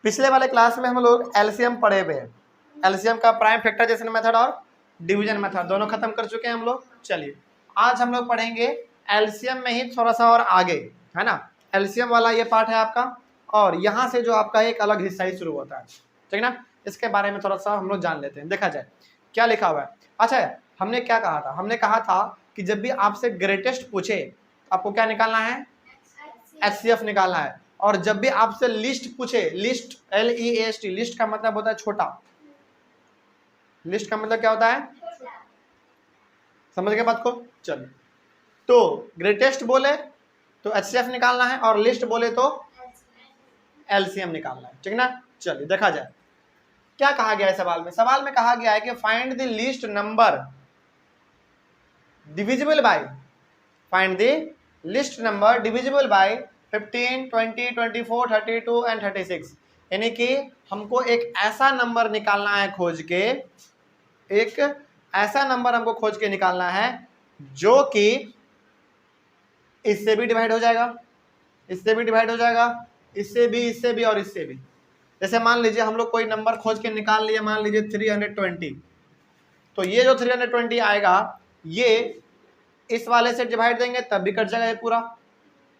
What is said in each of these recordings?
पिछले वाले क्लास में हम लोग एलसीएम पढ़े हुए हैं, एलसीएम का प्राइम फैक्टराइजेशन मेथड और डिवीजन मेथड दोनों खत्म कर चुके हैं हम लोग। चलिए आज हम लोग पढ़ेंगे एलसीएम में ही थोड़ा सा और आगे, है ना। एलसीएम वाला ये पार्ट है आपका, और यहाँ से जो आपका एक अलग हिस्सा ही शुरू होता है, ठीक है ना। इसके बारे में थोड़ा सा हम लोग जान लेते हैं। देखा जाए क्या लिखा हुआ है। अच्छा, हमने क्या कहा था, हमने कहा था कि जब भी आपसे ग्रेटेस्ट पूछे आपको क्या निकालना है, एचसीएफ निकालना है। और जब भी आपसे लिस्ट पूछे, लिस्ट LEAST, लिस्ट का मतलब होता है छोटा, लिस्ट का मतलब क्या होता है, समझ गए बात को। चलिए, तो ग्रेटेस्ट बोले तो एचसीएफ निकालना है, और लिस्ट बोले तो एलसीएम निकालना है, ठीक ना। चलिए देखा जाए क्या कहा गया है सवाल में। सवाल में कहा गया है कि find the list number divisible by, find the list number divisible by 15, 20, 24, 32 and 36। यानी कि हमको एक ऐसा नंबर निकालना है खोज के, एक ऐसा नंबर हमको खोज के निकालना है जो कि इससे भी डिवाइड हो जाएगा, इससे भी डिवाइड हो जाएगा, इससे भी और इससे भी। जैसे मान लीजिए हम लोग कोई नंबर खोज के निकाल लिया, मान लीजिए 320, तो ये जो 320 आएगा ये इस वाले से डिवाइड देंगे तब भी कट जाएगा ये पूरा,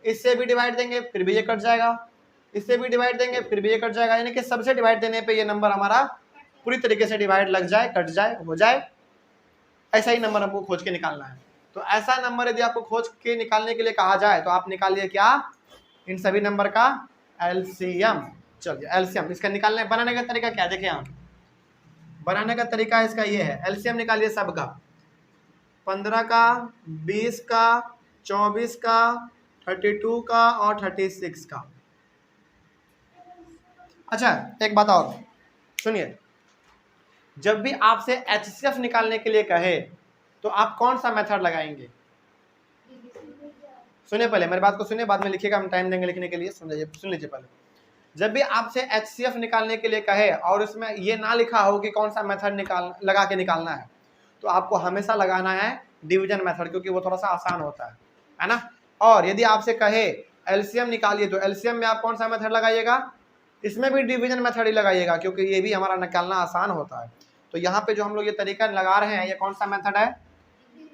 इससे भी डिवाइड देंगे फिर भी ये कट जाएगा, इससे भी डिवाइड देंगे फिर भी ये कट जाएगा। यानी कि सबसे डिवाइड देने पे ये नंबर हमारा पूरी तरीके से डिवाइड लग जाए, कट जाए, हो जाए। ऐसा ही नंबर हमको खोज के निकालना है। तो ऐसा नंबर यदि आपको खोज के निकालने के लिए कहा जाए तो आप निकालिए क्या, इन सभी नंबर का एलसीएम। चलिए एलसीएम इसका निकालने बनाने का तरीका क्या, देखिए आप बनाने का तरीका इसका ये है। एलसीएम निकालिए सबका, 15 का, 20 का, 24 का, 32 का और 36 का। अच्छा एक बात और सुनिए, जब भी आपसे एचसीएफ निकालने के लिए कहे तो आप कौन सा मेथड लगाएंगे। सुनिए पहले मेरी बात को सुनिए, बाद में लिखिएगा, हम टाइम देंगे लिखने के लिए। सुन लीजिए पहले। जब भी आपसे एचसीएफ निकालने के लिए कहे और इसमें ये ना लिखा हो कि कौन सा मेथड लगा के निकालना है, तो आपको हमेशा लगाना है डिवीजन मेथड, क्योंकि वो थोड़ा सा आसान होता है ना। और यदि आपसे कहे एलसीएम निकालिए तो एलसीएम में आप कौन सा मेथड लगाइएगा, इसमें भी डिवीजन मेथड ही लगाइएगा, क्योंकि ये भी हमारा निकालना आसान होता है। तो यहाँ पे जो हम लोग ये तरीका लगा रहे हैं ये कौन सा मेथड है,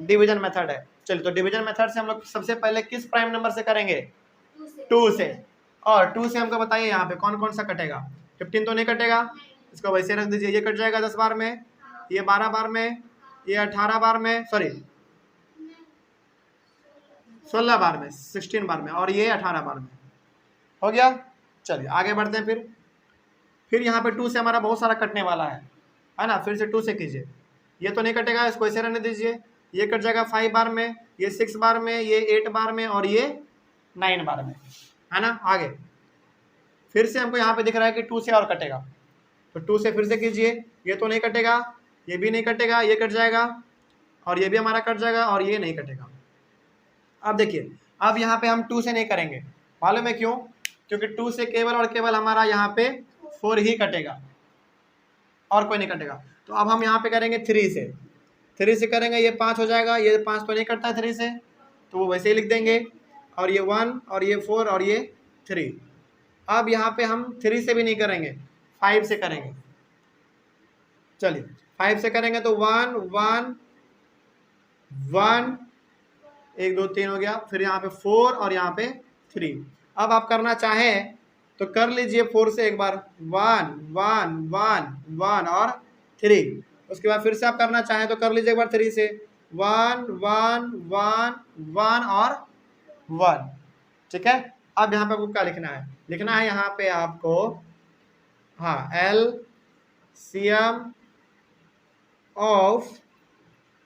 डिवीजन मेथड है। चलिए तो डिवीजन मेथड से हम लोग सबसे पहले किस प्राइम नंबर से करेंगे, 2 से। और 2 से हमको बताइए यहाँ पे कौन कौन सा कटेगा। 15 तो नहीं कटेगा, इसको वैसे रख दीजिए, ये कट जाएगा 10 बार में, ये 12 बार में, ये 18 बार में, सॉरी 16 बार में, 16 बार में, और ये 18 बार में। हो गया। चलिए आगे बढ़ते हैं। फिर यहाँ पे 2 से हमारा बहुत सारा कटने वाला है ना। फिर से 2 से कीजिए, ये तो नहीं कटेगा, इसको ऐसे रहने दीजिए। ये कट जाएगा 5 बार में, ये 6 बार में, ये 8 बार में और ये 9 बार में, है ना। आगे फिर से हमको यहाँ पे दिख रहा है कि 2 से और कटेगा, तो 2 से फिर से कीजिए, ये तो नहीं कटेगा, ये भी नहीं कटेगा, ये कट जाएगा और ये भी हमारा कट जाएगा और ये नहीं कटेगा। अब देखिए, अब यहाँ पे हम 2 से नहीं करेंगे, मालूम है क्यों, क्योंकि 2 से केवल और केवल हमारा यहाँ पे 4 ही कटेगा और कोई नहीं कटेगा। तो अब हम यहाँ पे करेंगे 3 से, 3 से करेंगे, ये 5 हो जाएगा, ये 5 तो नहीं कटता है 3 से, तो वो वैसे ही लिख देंगे, और ये 1 और ये 4 और ये 3। अब यहाँ पे हम 3 से भी नहीं करेंगे, 5 से करेंगे। चलिए 5 से करेंगे तो 1 1 1, 1 2 3 हो गया, फिर यहाँ पे 4 और यहाँ पे 3। अब आप करना चाहें तो कर लीजिए 4 से एक बार, 1 1 1 1 और 3। उसके बाद फिर से आप करना चाहें तो कर लीजिए एक बार 3 से, 1 1 1 1 और 1। ठीक है। अब यहाँ पे आपको क्या लिखना है, लिखना है यहाँ पे आपको, हाँ, LCM of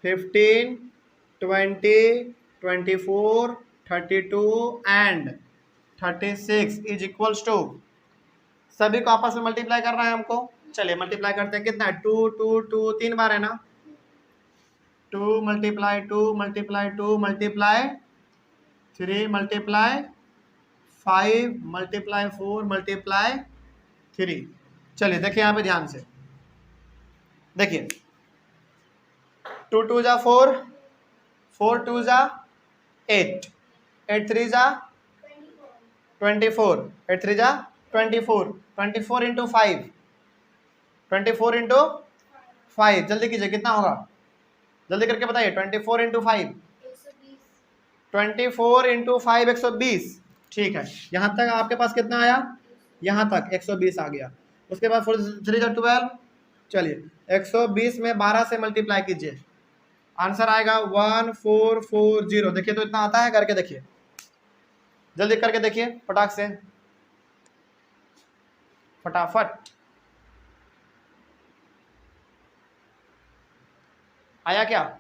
15 20 24 32 and 36 is equals to, सभी को आपस में मल्टीप्लाई करना है हमको। चलिए मल्टीप्लाई करते हैं, कितना है, 2 2 2 3 बार है ना, 2 multiply 2 multiply 2 multiply 3 multiply 5 multiply 4 multiply 3। चलिए देखिए यहाँ पे ध्यान से देखिए, 2 2 जा 4, 4 2 जा 8, 8 3 जा 24, 8 3 जा 24, 24 इंटू 5, 24 इंटू 5, जल्दी कीजिए कितना होगा, जल्दी करके बताइए। 24 इंटू 5, 24 इंटू 5 120। ठीक है, यहाँ तक आपके पास कितना आया, यहाँ तक 120 आ गया। उसके बाद 4 3 12, चलिए 120 में 12 से मल्टीप्लाई कीजिए, आंसर आएगा 1440। देखिए तो इतना आता है, करके देखिए, जल्दी करके देखिए फटाक से, फटाफट। आया क्या?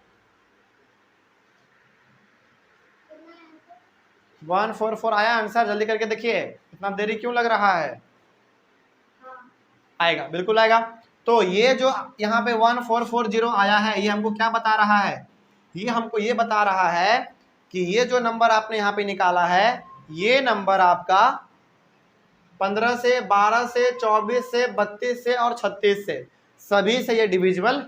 144 आया आंसर, जल्दी करके देखिए, इतना देरी क्यों लग रहा है? आएगा, बिल्कुल आएगा। तो ये जो यहाँ पे 1440 आया है, ये हमको क्या बता रहा है? ये हमको ये बता रहा है कि ये जो नंबर आपने यहाँ पे निकाला है, ये नंबर आपका 15 से, 12 से, 24 से, 32 से और 36 से, सभी से ये डिविजिबल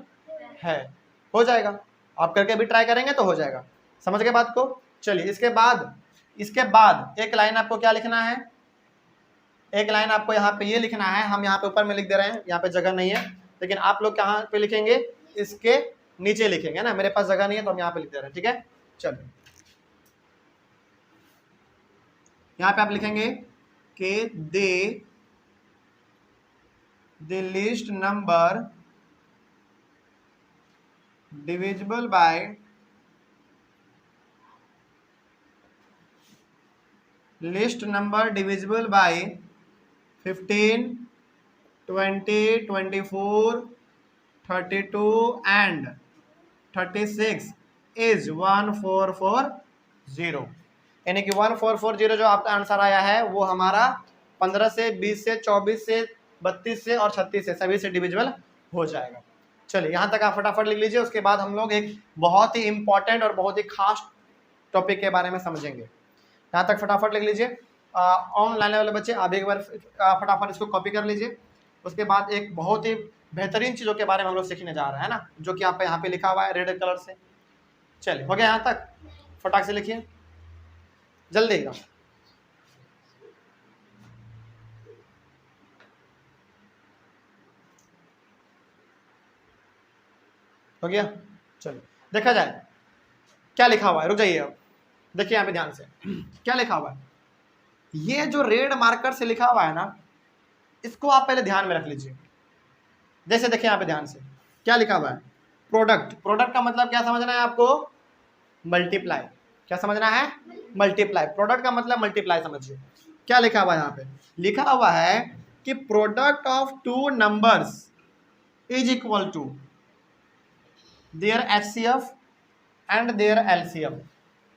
है। हो जाएगा, आप करके भी ट्राई करेंगे तो हो जाएगा। समझ गए बात को? चलिए इसके बाद एक लाइन आपको क्या लिखना है, एक लाइन आपको यहाँ पे ये लिखना है, हम यहाँ पे ऊपर में लिख दे रहे हैं, यहाँ पे जगह नहीं है, लेकिन आप लोग कहाँ पे लिखेंगे, इसके नीचे लिखेंगे ना, मेरे पास जगह नहीं है तो हम यहाँ पे लिख दे रहे हैं। ठीक है, चलिए यहाँ पे आप लिखेंगे कि the list number divisible by list number divisible by 15, 20, 24, 32 and 36 is 1440। यानी कि 1440 जो आपका आंसर आया है वो हमारा 15 से, 20 से, 24 से, 32 से और 36 से, सभी से डिविजिबल हो जाएगा। चलिए यहाँ तक आप फटाफट लिख लीजिए। उसके बाद हम लोग एक बहुत ही इंपॉर्टेंट और बहुत ही खास टॉपिक के बारे में समझेंगे। यहाँ तक फटाफट लिख लीजिए। ऑनलाइन वाले बच्चे आप एक बार फटाफट इसको कॉपी कर लीजिए। उसके बाद एक बहुत ही बेहतरीन चीज़ों के बारे में हम लोग सीखने जा रहे हैं ना, जो कि आप यहाँ पे लिखा हुआ है रेड कलर से। चलिए हो गया यहाँ तक, फटाक से लिखिए जल्दी। हो गया, चलिए देखा जाए क्या लिखा हुआ है। रुक जाइए, अब देखिए यहाँ पे ध्यान से क्या लिखा हुआ है। ये जो रेड मार्कर से लिखा हुआ है ना, इसको आप पहले ध्यान में रख लीजिए। जैसे देखिए यहाँ पे ध्यान से क्या लिखा हुआ है, प्रोडक्ट। प्रोडक्ट का मतलब क्या समझना है आपको, मल्टीप्लाई। क्या समझना है, मल्टीप्लाई। प्रोडक्ट का मतलब मल्टीप्लाई समझिए। क्या लिखा हुआ है यहाँ पे, लिखा हुआ है कि product of two numbers is equal to their HCF and their LCM।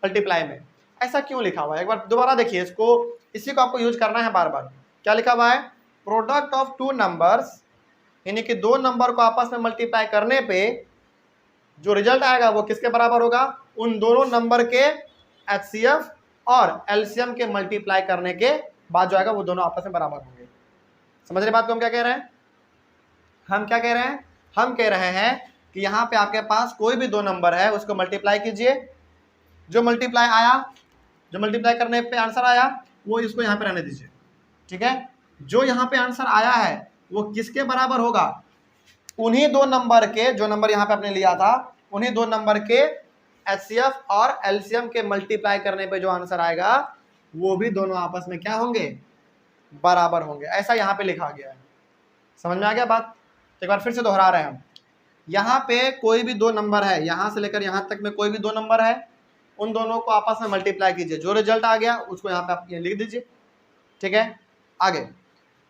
Multiply में ऐसा क्यों लिखा हुआ है, एक बार दोबारा देखिए इसको, इसी को आपको यूज करना है बार बार। क्या लिखा हुआ है, प्रोडक्ट ऑफ टू नंबर्स, यानी कि दो नंबर को आपस में मल्टीप्लाई करने पे जो रिजल्ट आएगा वो किसके बराबर होगा, उन दोनों नंबर के HCF और LCM के मल्टीप्लाई करने के बाद जो आएगा वो दोनों आपस में बराबर होंगे। समझ रहे बात को हम क्या कह रहे हैं, हम क्या कह रहे हैं, हम कह रहे हैं कि यहाँ पे आपके पास कोई भी दो नंबर है उसको मल्टीप्लाई कीजिए, जो मल्टीप्लाई आया, जो मल्टीप्लाई करने पे आंसर आया वो इसको यहाँ पे रहने दीजिए। ठीक है, जो यहाँ पे आंसर आया है वो किसके बराबर होगा, उन्हीं दो नंबर के, जो नंबर यहाँ पे आपने लिया था उन्हीं दो नंबर के HCF और LCM के मल्टीप्लाई करने पे जो आंसर आएगा वो भी दोनों आपस में क्या होंगे, बराबर होंगे। ऐसा यहाँ पे लिखा गया है। समझ में आ गया बात? एक बार फिर से दोहरा रहे हैं हम। यहाँ पे कोई भी दो नंबर है, यहाँ से लेकर यहाँ तक में कोई भी दो नंबर है, उन दोनों को आपस में मल्टीप्लाई कीजिए, जो रिजल्ट आ गया उसको यहाँ पे आप ये लिख दीजिए। ठीक है, आगे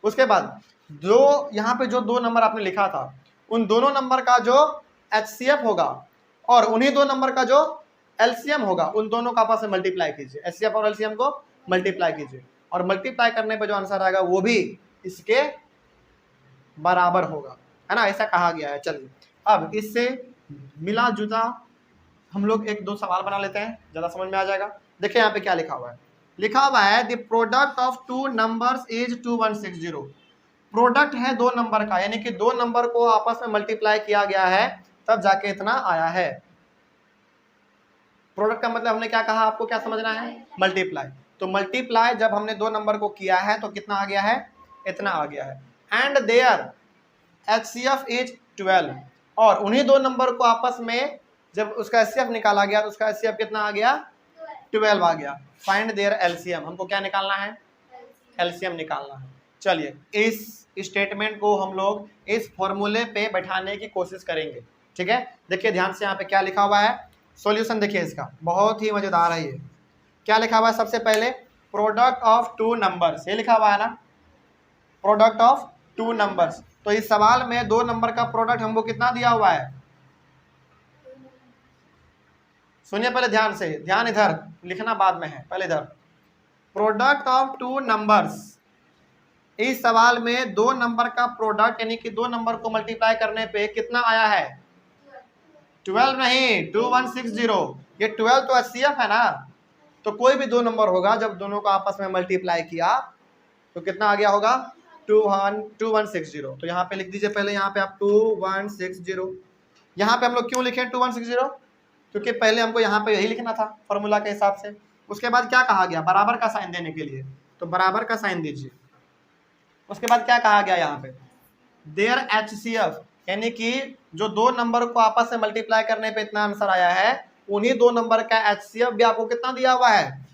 उसके बाद जो यहाँ पे जो दो नंबर आपने लिखा था उन दोनों नंबर का जो HCF होगा और उन्हीं दो नंबर का जो LCM होगा उन दोनों का आपस में मल्टीप्लाई कीजिए। HCF और LCM को मल्टीप्लाई कीजिए और मल्टीप्लाई करने पे जो आंसर आएगा वो भी इसके बराबर होगा, है ना, ऐसा कहा गया है। चलिए अब इससे मिला जुला हम लोग एक दो सवाल बना लेते हैं, ज़्यादा समझ में आ जाएगा। देखिए यहाँ पे क्या लिखा हुआ है, लिखा हुआ है the product of two numbers is 2160। Product है दो नंबर का, यानी कि दो नंबर को आपस में मल्टीप्लाई किया गया है तब जाके इतना आया है। प्रोडक्ट का मतलब हमने क्या कहा, आपको क्या समझना है, मल्टीप्लाई। तो मल्टीप्लाई जब हमने दो नंबर को किया है तो कितना आ गया है, 2160। इतना आ गया है। एंड देयर HCF इज 12, और उन्हीं दो नंबर को आपस में जब उसका HCF निकाला गया तो उसका HCF कितना आ गया? 12 आ गया। फाइंड देयर LCM, हमको क्या निकालना है? LCM निकालना है। चलिए इस स्टेटमेंट को हम लोग इस फॉर्मूले पे बैठाने की कोशिश करेंगे, ठीक है। देखिए ध्यान से, यहाँ पे क्या लिखा हुआ है, सॉल्यूशन देखिए इसका, बहुत ही मजेदार है ये। क्या लिखा हुआ है? सबसे पहले प्रोडक्ट ऑफ टू नंबर्स, ये लिखा हुआ है ना, प्रोडक्ट ऑफ टू नंबर्स। तो इस सवाल में दो नंबर का प्रोडक्ट हमको कितना दिया हुआ है? सुनिए पहले ध्यान से, ध्यान इधर लिखना बाद में है, पहले इधर प्रोडक्ट ऑफ टू नंबर्स। इस सवाल में दो नंबर का प्रोडक्ट यानी कि दो नंबर को मल्टीप्लाई करने पे कितना आया है? 12 नहीं, 2160। ये 12 तो HCF है ना, तो कोई भी दो नंबर होगा जब दोनों को आपस में मल्टीप्लाई किया तो कितना आ गया होगा? 2160। तो यहाँ पे लिख दीजिए पहले, यहाँ पे आप 2160। यहाँ पे हम लोग क्यों लिखे 2160? क्योंकि पहले हमको यहाँ पे यही लिखना था फॉर्मूला के हिसाब से। उसके बाद क्या कहा गया? बराबर का साइन देने के लिए, तो बराबर का साइन दीजिए। उसके बाद क्या कहा गया यहाँ पे? देयर HCF, यानी कि जो दो नंबर को आपस में मल्टीप्लाई करने पे इतना आंसर आया है, उन्हीं दो नंबर का HCF भी आपको कितना दिया हुआ है?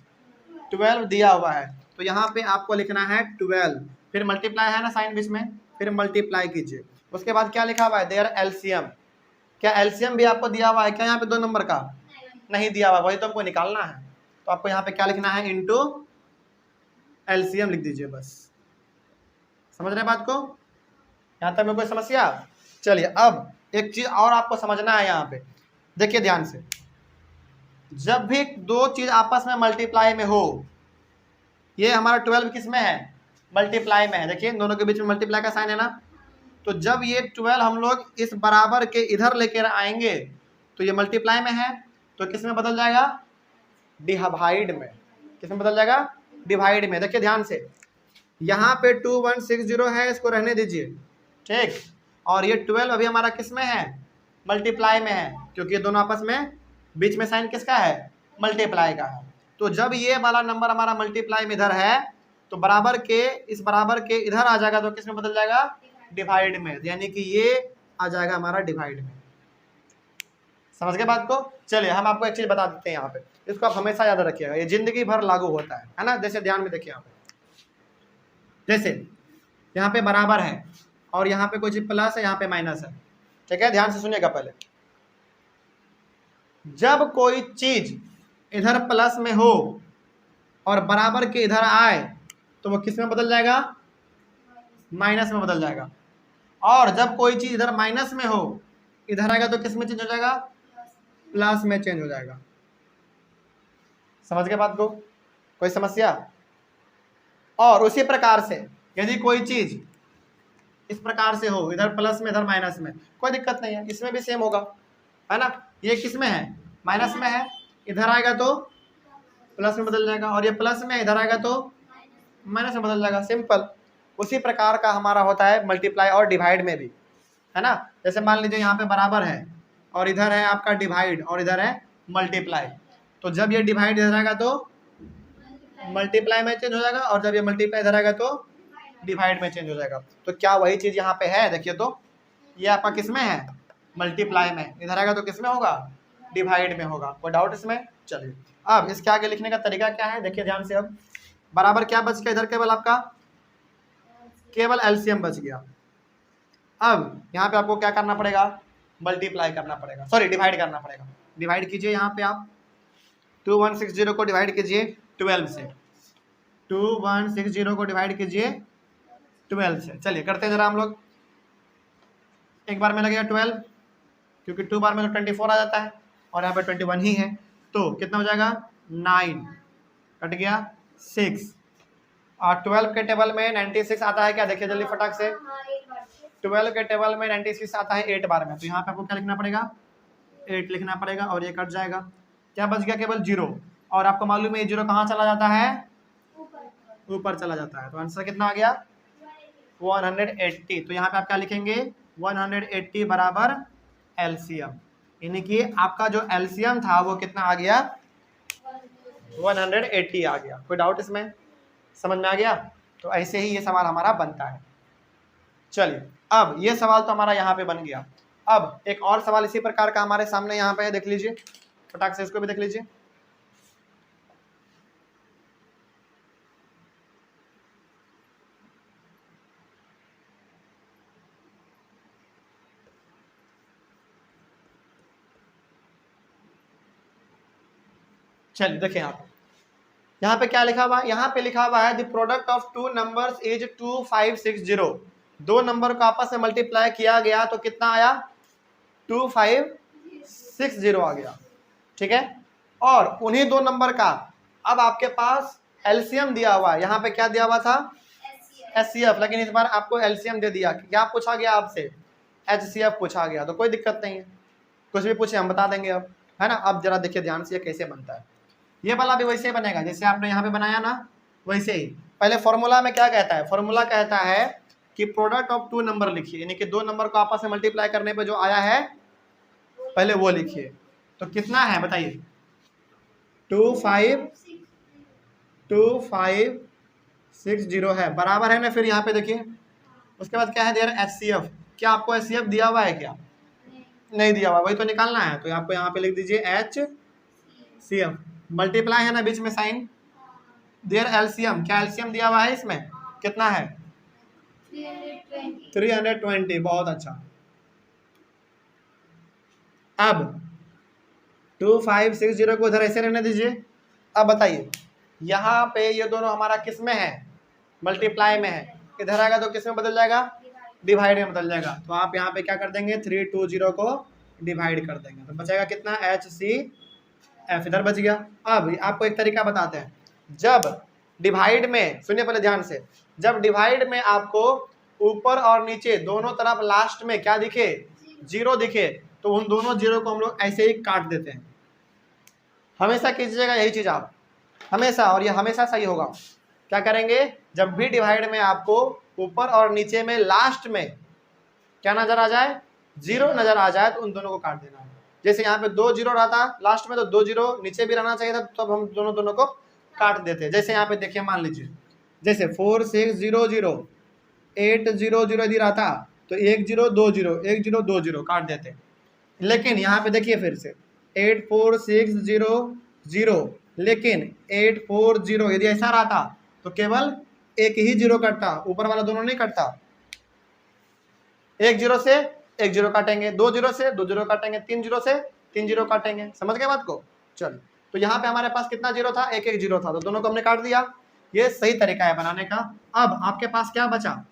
12 दिया हुआ है। तो यहाँ पे आपको लिखना है 12, फिर मल्टीप्लाई है ना साइन बीच में, फिर मल्टीप्लाई कीजिए। उसके बाद क्या लिखा हुआ है? There LCM। क्या LCM भी आपको दिया हुआ है क्या यहाँ पे दो नंबर का? नहीं दिया हुआ, वही तो हमको निकालना है। तो आपको यहाँ पे क्या लिखना है? इनटू LCM लिख दीजिए बस। समझ रहे बात को? यहाँ तक में कोई समस्या? चलिए अब एक चीज और आपको समझना है यहाँ पे, देखिए ध्यान से। जब भी दो चीज आपस में मल्टीप्लाई में हो, ये हमारा 12 किस में है? मल्टीप्लाई में है। देखिए दोनों के बीच में मल्टीप्लाई का साइन है ना, तो जब ये 12 हम लोग इस बराबर के इधर लेकर आएंगे तो ये मल्टीप्लाई में है, तो किस में बदल जाएगा? डिवाइड में। किस में बदल जाएगा? डिवाइड में। देखिए ध्यान से, यहाँ पे 2160 है, इसको रहने दीजिए, ठीक। और ये 12 अभी हमारा किस में है? मल्टीप्लाई में है, क्योंकि ये दोनों आपस में बीच में साइन किसका है? मल्टीप्लाई का है। तो जब ये वाला नंबर हमारा मल्टीप्लाई में इधर है तो बराबर के इस बराबर के इधर आ जाएगा, तो किस में बदल जाएगा? डिवाइड में। यानी कि ये आ जाएगा हमारा डिवाइड में। समझ गए बात को? चलिए हम आपको एक चीज बता देते हैं यहाँ पे, इसको आप हमेशा याद रखिएगा, ये जिंदगी भर लागू होता है ना। जैसे ध्यान में देखिए यहाँ पे, जैसे यहाँ पे बराबर है और यहाँ पे कोई चीज प्लस है, यहाँ पे माइनस है, ठीक है। ध्यान से सुनिएगा पहले, जब कोई चीज इधर प्लस में हो और बराबर के इधर आए तो वो किस में बदल जाएगा? माइनस में बदल जाएगा। और जब कोई चीज इधर माइनस में हो, इधर आएगा तो किस में चेंज हो जाएगा? प्लस में चेंज हो जाएगा। समझ गए बात को? कोई समस्या? और उसी प्रकार से यदि कोई चीज इस प्रकार से हो, इधर प्लस में इधर माइनस में, कोई दिक्कत नहीं है, इसमें भी सेम होगा, है ना। ये किस में है? माइनस में है, इधर आएगा तो प्लस में बदल जाएगा, और ये प्लस में इधर आएगा तो माइनस में बदल जाएगा, सिंपल। उसी प्रकार का हमारा होता है मल्टीप्लाई और डिवाइड में भी, है ना। जैसे मान लीजिए यहाँ पे बराबर है और इधर है आपका डिवाइड और इधर है मल्टीप्लाई, तो जब ये डिवाइड इधर आएगा तो मल्टीप्लाई में चेंज हो जाएगा, और जब ये मल्टीप्लाई इधर आएगा तो डिवाइड में चेंज हो जाएगा। तो क्या वही चीज यहाँ पे है? देखिए तो ये आपका किस में है? मल्टीप्लाई में। इधर आएगा तो किस में होगा? डिवाइड में होगा। कोई डाउट इसमें? चलिए अब इसके आगे लिखने का तरीका क्या है, देखिए ध्यान से। अब बराबर क्या बच गया इधर? केवल आपका केवल LCM बच गया। अब यहाँ पे आपको क्या करना पड़ेगा? मल्टीप्लाई करना पड़ेगा, सॉरी डिवाइड करना पड़ेगा। डिवाइड कीजिए, यहाँ पे आप 2160 को डिवाइड कीजिए 12 से, 2160 को डिवाइड कीजिए 12 से। चलिए करते हैं जरा हम लोग। एक बार में लगेगा 12, क्योंकि 2 बार में तो 24 आ जाता है और यहाँ पे 21 ही है, तो कितना हो जाएगा? 9 कट गया 6, और 12 के टेबल में 96 आता है क्या? देखिए जल्दी फटाक से, 12 के टेबल में 96 आता है 8 बार में, तो यहाँ पे आपको क्या लिखना पड़ेगा? 8 लिखना पड़ेगा, और ये कट जाएगा। क्या बच गया? केवल 0, और आपको मालूम है ये 0 कहाँ चला जाता है? ऊपर चला जाता है। तो आंसर कितना आ गया? 180। तो यहाँ पे आप क्या लिखेंगे? 180 बराबर LCM, यानी कि आपका जो LCM था वो कितना आ गया? 180 आ गया। कोई डाउट इसमें? समझ में आ गया? तो ऐसे ही ये सवाल हमारा बनता है। चलिए, अब ये सवाल तो हमारा यहाँ पे बन गया। अब एक और सवाल इसी प्रकार का हमारे सामने यहाँ पे है, देख लीजिए, फटाक से इसको भी देख लीजिए। चलिए देखिए यहाँ पे क्या लिखा हुआ है, यहाँ पे लिखा हुआ है the product of two numbers is 2560। दो नंबर को आपस में मल्टीप्लाई किया गया तो कितना आया, 2560 आ गया, ठीक है। और उन्हीं दो नंबर का अब आपके पास एलसीएम दिया हुआ है, यहाँ पे क्या दिया हुआ था, एचसीएफ, लेकिन इस बार आपको एलसीएम दे दिया। क्या पूछा गया आपसे, एचसीएफ पूछा गया, तो कोई दिक्कत नहीं है, कुछ भी पूछे हम बता देंगे अब, है ना। अब जरा देखिए ध्यान से ये कैसे बनता है। ये वाला भी वैसे ही बनेगा जैसे आपने यहाँ पे बनाया ना, वैसे ही। पहले फॉर्मूला में क्या कहता है, फॉर्मूला कहता है कि प्रोडक्ट ऑफ टू नंबर लिखिए, यानी कि दो नंबर को आपस में मल्टीप्लाई करने पे जो आया है पहले वो लिखिए। तो कितना है बताइए, 2560 है, बराबर है ना। फिर यहाँ पे देखिए उसके बाद क्या है, देयर एचसीएफ। क्या आपको एचसीएफ दिया हुआ है क्या, नहीं दिया हुआ, वही तो निकालना है। तो आपको यहाँ पे लिख दीजिए एचसीएफ, मल्टीप्लाई है ना बीच में साइन, देयर एलसीएम। क्या एलसीएम दिया हुआ है इसमें, कितना है, 320। बहुत अच्छा। अब 2560 को उधर ऐसे रहने दीजिए। अब बताइए यहाँ पे ये दोनों हमारा किस में है, मल्टीप्लाई में है, इधर आएगा तो किस में बदल जाएगा, डिवाइड में बदल जाएगा। तो आप यहाँ पे क्या कर देंगे, 320 को डिवाइड कर देंगे, तो बचेगा कितना, HCF, इधर बच गया। अब आपको एक तरीका बताते हैं, जब डिवाइड में, सुनिए पहले ध्यान से, जब डिवाइड में आपको ऊपर और नीचे दोनों तरफ लास्ट में क्या दिखे, जीरो दिखे, तो उन दोनों जीरो को हम लोग ऐसे ही काट देते हैं। हमेशा कीजिएगा यही चीज आप, हमेशा, और ये हमेशा सही होगा। क्या करेंगे, जब भी डिवाइड में आपको ऊपर और नीचे में लास्ट में क्या नजर आ जाए, जीरो नजर आ जाए, तो उन दोनों को काट देना है। जैसे यहाँ पे 2 जीरो रहता लास्ट में, तो 2 जीरो नीचे भी रहना चाहिए था, तब हम दोनों को काट देते। जैसे यहाँ पे देखिए, मान लीजिए जैसे 4600 800 यदि रहता तो 1 0 2 0 1 0 2 0 काट देते। लेकिन यहाँ पे देखिए फिर से 84600, लेकिन 840 यदि ऐसा रहता तो केवल एक ही जीरो कटता, ऊपर वाला दोनों नहीं कटता। 1 0 से 1 0 काटेंगे, 2 0 से 2 0 काटेंगे, 3 0 से 3 0 काटेंगे। समझ गए बात को। चलो, तो यहाँ पे हमारे पास कितना जीरो था, एक जीरो था, तो दोनों को हमने काट दिया। ये सही तरीका है बनाने का। अब आपके पास क्या बचा,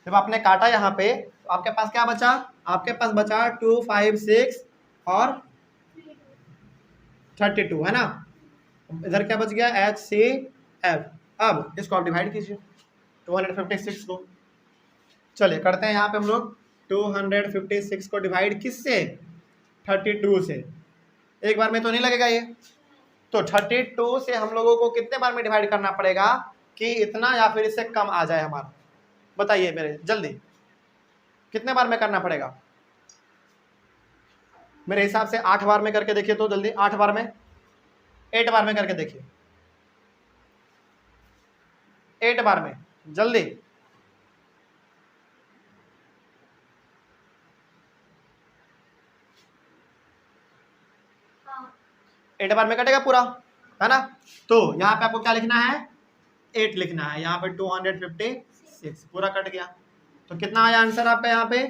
जब आपने काटा यहाँ पे तो आपके पास क्या बचा, आपके पास बचा 256 और 32, है ना। इधर क्या बच गया, HCF। अब इसको आप डिवाइड कीजिए 256 को। चलिए करते हैं यहाँ पे हम लोग 256 को डिवाइड किससे, 32 से। एक बार में तो नहीं लगेगा ये, तो 32 से हम लोगों को कितने बार में डिवाइड करना पड़ेगा कि इतना या फिर इससे कम आ जाए हमारा, बताइए मेरे जल्दी, कितने बार में करना पड़ेगा। मेरे हिसाब से 8 बार में करके देखिए, तो जल्दी 8 बार में, 8 बार में करके देखिए, 8 बार में जल्दी। हाँ। 8 बार में कटेगा पूरा, है ना। तो यहाँ पे आपको क्या लिखना है, 8 लिखना है। यहाँ पे 256 पूरा कट गया, तो कितना आया आंसर आपका यहाँ पे,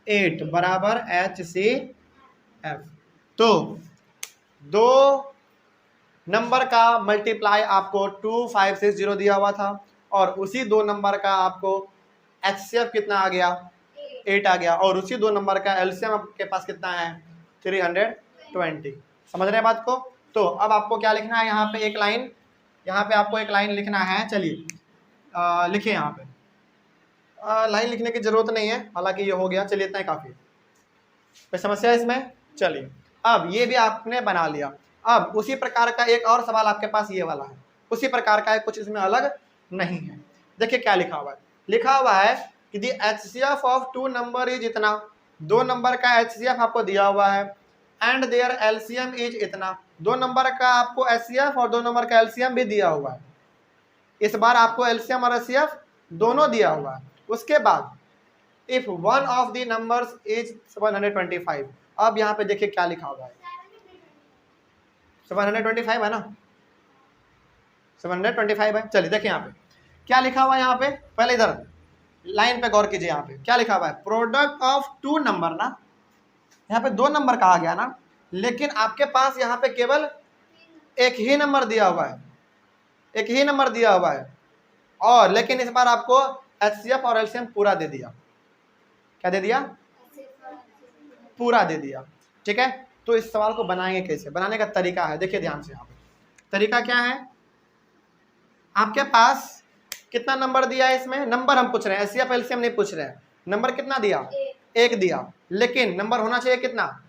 8 बराबर HCF। तो दो नंबर का मल्टीप्लाई आपको 2560 दिया हुआ था, और उसी दो नंबर का आपको HCF कितना आ गया, 8 आ गया, और उसी दो नंबर का एलसीएम आपके पास कितना है, 320। समझ रहे हैं बात को। तो अब आपको क्या लिखना है, यहाँ पे एक लाइन, यहाँ पे आपको एक लाइन लिखना है। चलिए लिखिए, यहाँ पे लाइन लिखने की जरूरत नहीं है, हालांकि ये हो गया। चलिए इतना ही काफ़ी, कोई समस्या है इसमें। चलिए अब ये भी आपने बना लिया। अब उसी प्रकार का एक और सवाल आपके पास ये वाला है, उसी प्रकार का है, कुछ इसमें अलग नहीं है। देखिए क्या लिखा हुआ है, लिखा हुआ है कि the HCF of two number is इतना, दो नंबर का HCF आपको दिया हुआ है, एंड देयर LCM इज इतना, दो नंबर का आपको HCF और दो नंबर का LCM भी दिया हुआ है। इस बार आपको एलसीएम और एचसीएफ दोनों दिया हुआ है। उसके बाद if one of the numbers is 725, अब यहाँ पे देखिए क्या लिखा हुआ है, 725 है ना, 725 है। चलिए देखिए यहाँ पे क्या लिखा हुआ है, यहाँ पे पहले इधर लाइन पे गौर कीजिए, यहाँ पे क्या लिखा हुआ है, प्रोडक्ट ऑफ टू नंबर ना, यहाँ पे दो नंबर कहा गया ना, लेकिन आपके पास यहाँ पे केवल एक ही नंबर दिया हुआ है, एक ही नंबर दिया हुआ है, और लेकिन इस बार आपको एचसीएफ और एलसीएम पूरा दे दिया। क्या दे दिया? पूरा दे दिया। ठीक है, तो इस सवाल को बनाएंगे कैसे, बनाने का तरीका है, देखिए ध्यान से। यहाँ पे तरीका क्या है, आपके पास कितना नंबर दिया है, इसमें नंबर हम पूछ रहे हैं, एचसीएफ एलसीएम नहीं पूछ रहे हैं। नंबर कितना दिया? एक दिया, लेकिन नंबर होना चाहिए कितना?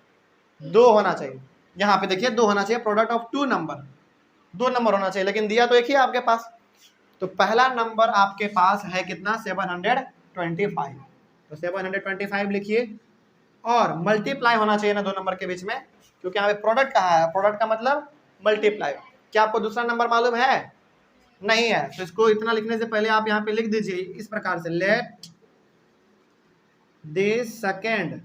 दो होना चाहिए। यहाँ पे देखिए दो होना चाहिए, प्रोडक्ट ऑफ टू नंबर, दो नंबर होना चाहिए, लेकिन दिया तो एक ही आपके पास। तो पहला नंबर आपके पास है कितना? 725। तो 725 लिखिए, और मल्टीप्लाई होना चाहिए ना दो नंबर के बीच में, क्योंकि यहाँ पे प्रोडक्ट कहा है, प्रोडक्ट का मतलब मल्टीप्लाई। क्या आपको दूसरा नंबर मालूम है? नहीं है, तो इसको इतना लिखने से पहले आप यहाँ पे लिख दीजिए इस प्रकार से, let this second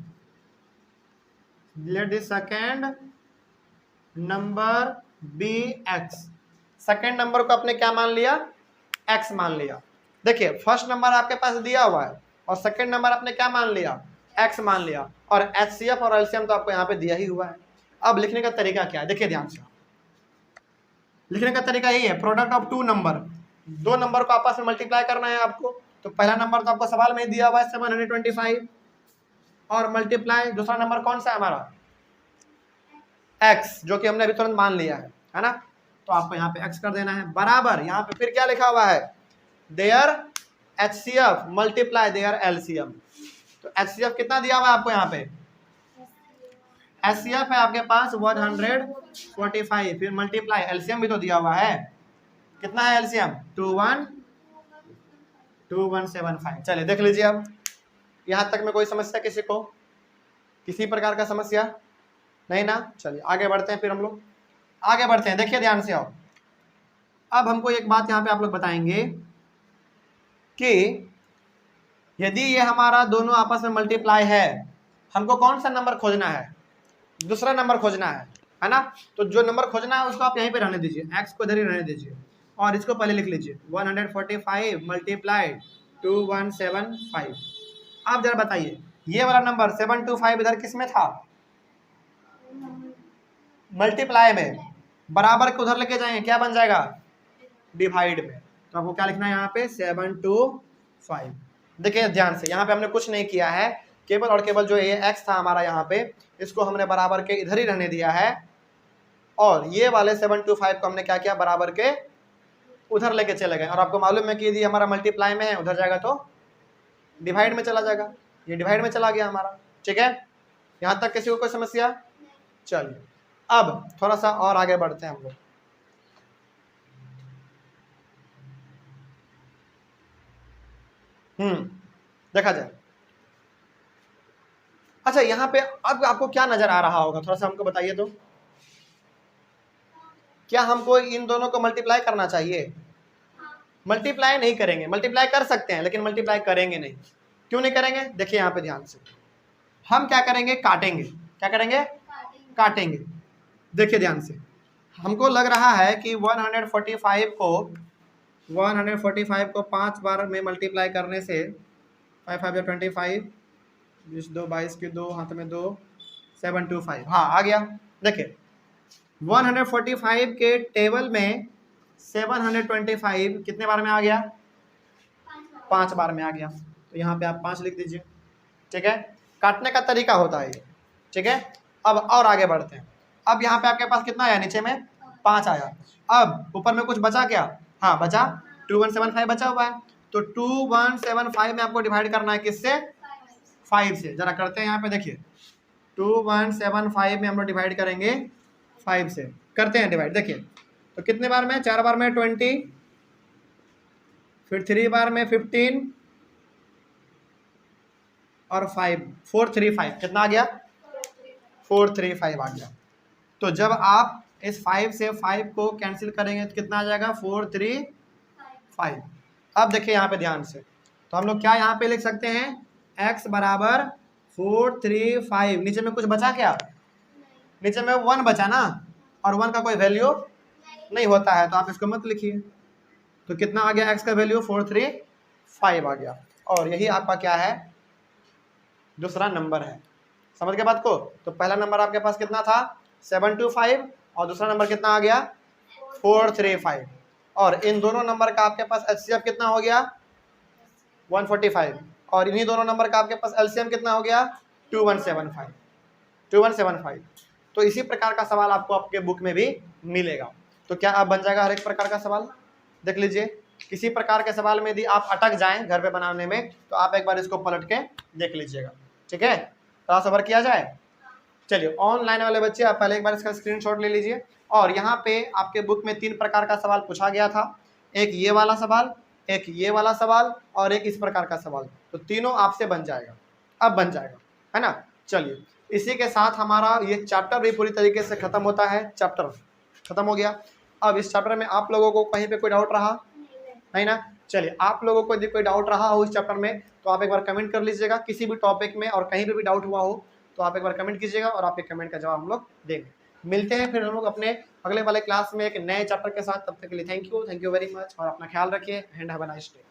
number be x. Second number को आपने क्या मान लिया? एक्स मान लिया। देखिए फर्स्ट नंबर आपके पास दिया हुआ है और सेकेंड नंबर आपने क्या मान लिया? एक्स मान लिया, और एचसीएफ और एलसीएम तो आपको यहाँ पे दिया ही हुआ है। अब लिखने का तरीका क्या है, देखिए ध्यान से, लिखने का तरीका यही है, प्रोडक्ट ऑफ टू नंबर, दो नंबर को आपस में मल्टीप्लाई करना है आपको। तो पहला नंबर तो आपको सवाल में ही दिया हुआ है 725, और मल्टीप्लाई दूसरा नंबर कौन सा है हमारा? x, जो कि हमने अभी तुरंत मान लिया है ना। तो आपको यहाँ पे x कर देना है, बराबर यहाँ पे फिर क्या लिखा हुआ है, their HCF multiply their LCM. तो एचसीएफ कितना दिया हुआ है आपको यहाँ पे? एचसीएफ है आपके पास 145, फिर मल्टीप्लाई एलसीएम भी तो दिया हुआ है, कितना है एलसीएम? 2175। चलिए देख लीजिए, अब यहाँ तक में कोई समस्या किसी को, किसी प्रकार का समस्या नहीं ना? चलिए आगे बढ़ते हैं, फिर हम लोग आगे बढ़ते हैं, देखिए ध्यान से आओ। अब हमको एक बात यहाँ पे आप लोग बताएंगे कि यदि ये हमारा दोनों आपस में मल्टीप्लाई है, हमको कौन सा नंबर खोजना है? दूसरा नंबर खोजना है ना। तो जो नंबर खोजना है उसको आप यहीं पे रहने दीजिए, x को इधर ही रहने दीजिए, और इसको पहले लिख लीजिए 145 मल्टीप्लाई 2175। आप जरा बताइए, ये वाला नंबर 725 इधर किस में था? मल्टीप्लाई में, बराबर को उधर लेके जाएंगे, क्या बन जाएगा? डिवाइड में। तो आपको क्या लिखना है यहाँ पे? 725। देखिए ध्यान से, यहाँ पे हमने कुछ नहीं किया है, केवल और केवल जो ये x था हमारा यहाँ पे, इसको हमने बराबर के इधर ही रहने दिया है, और ये वाले 725 को हमने क्या किया? बराबर के उधर लेके चले गए। और आपको मालूम है कि यदि हमारा मल्टीप्लाई में है, उधर जाएगा तो डिवाइड में चला जाएगा, ये डिवाइड में चला गया हमारा। ठीक है, यहाँ तक किसी को कोई समस्या? चलिए अब थोड़ा सा और आगे बढ़ते हैं हम लोग। देखा जाए। अच्छा यहाँ पे अब आपको क्या नजर आ रहा होगा, थोड़ा सा हमको बताइए तो। क्या हमको इन दोनों को मल्टीप्लाई करना चाहिए? मल्टीप्लाई नहीं करेंगे, मल्टीप्लाई कर सकते हैं लेकिन मल्टीप्लाई करेंगे नहीं। क्यों नहीं करेंगे? देखिए यहाँ पे ध्यान से, हम क्या करेंगे? काटेंगे। क्या करेंगे? काटेंगे। देखिए ध्यान से, हमको लग रहा है कि 145 को 5 बार में मल्टीप्लाई करने से 5 5 25, 20 2 22 की 2 हाथ में 2, 725, हाँ आ गया। देखिए 145 के टेबल में 725 कितने बार में आ गया? 5 बार में आ गया। तो यहाँ पे आप 5 लिख दीजिए। ठीक है, काटने का तरीका होता है ये। ठीक है, अब और आगे बढ़ते हैं। अब यहाँ पे आपके पास कितना आया? नीचे में 5 आया। अब ऊपर में कुछ बचा क्या? हाँ बचा, 2175 बचा हुआ है। तो 2175 में आपको डिवाइड करना है किससे? 5 से। जरा करते हैं यहाँ पे, देखिए 2175 में हम लोग डिवाइड करेंगे 5 से। करते हैं डिवाइड, देखिए तो कितने बार में? 4 बार में 20, फिर 3 बार में 15, और 5 435 कितना आ गया? 435 आ गया। तो जब आप इस 5 से 5 को कैंसिल करेंगे तो कितना आ जाएगा? 5। अब देखिए यहाँ पे ध्यान से, तो हम लोग क्या यहाँ पे लिख सकते हैं, x बराबर 4 3 5। नीचे में कुछ बचा क्या, नीचे में 1 बचा ना, और 1 का कोई वैल्यू नहीं होता है, तो आप इसको मत लिखिए। तो कितना आ गया x का वैल्यू, 4 3 5 आ गया। और यही आपका क्या है, दूसरा नंबर है। समझ गए बात को। तो पहला नंबर आपके पास कितना था, 725, और दूसरा नंबर कितना आ गया, 435। और इन दोनों नंबर का आपके पास एचसीएफ कितना हो गया, 145, और इन्हीं दोनों नंबर का आपके पास एलसीएम कितना हो गया, 2175। तो इसी प्रकार का सवाल आपको आपके बुक में भी मिलेगा। तो क्या आप बन जाएगा हर एक प्रकार का सवाल। देख लीजिए, किसी प्रकार के सवाल में यदि आप अटक जाएं घर पे बनाने में, तो आप एक बार इसको पलट के देख लीजिएगा, ठीक है। थोड़ा सबर किया जाए। चलिए, ऑनलाइन वाले बच्चे आप पहले एक बार इसका स्क्रीनशॉट ले लीजिए। और यहाँ पे आपके बुक में 3 प्रकार का सवाल पूछा गया था, एक ये वाला सवाल, एक ये वाला सवाल, और एक इस प्रकार का सवाल। तो तीनों आपसे बन जाएगा, अब बन जाएगा, है ना। चलिए, इसी के साथ हमारा ये चैप्टर भी पूरी तरीके से खत्म होता है। चैप्टर खत्म हो गया। अब इस चैप्टर में आप लोगों को कहीं पे कोई डाउट रहा नहीं ना। चलिए, आप लोगों को यदि कोई डाउट रहा हो इस चैप्टर में, तो आप एक बार कमेंट कर लीजिएगा किसी भी टॉपिक में, और कहीं पे भी डाउट हुआ हो तो आप एक बार कमेंट कीजिएगा, और आपके कमेंट का जवाब हम लोग देंगे। मिलते हैं फिर हम लोग अपने अगले वाले क्लास में एक नए चैप्टर के साथ। तब तक के लिए थैंक यू वेरी मच, और अपना ख्याल रखिए and have a nice day.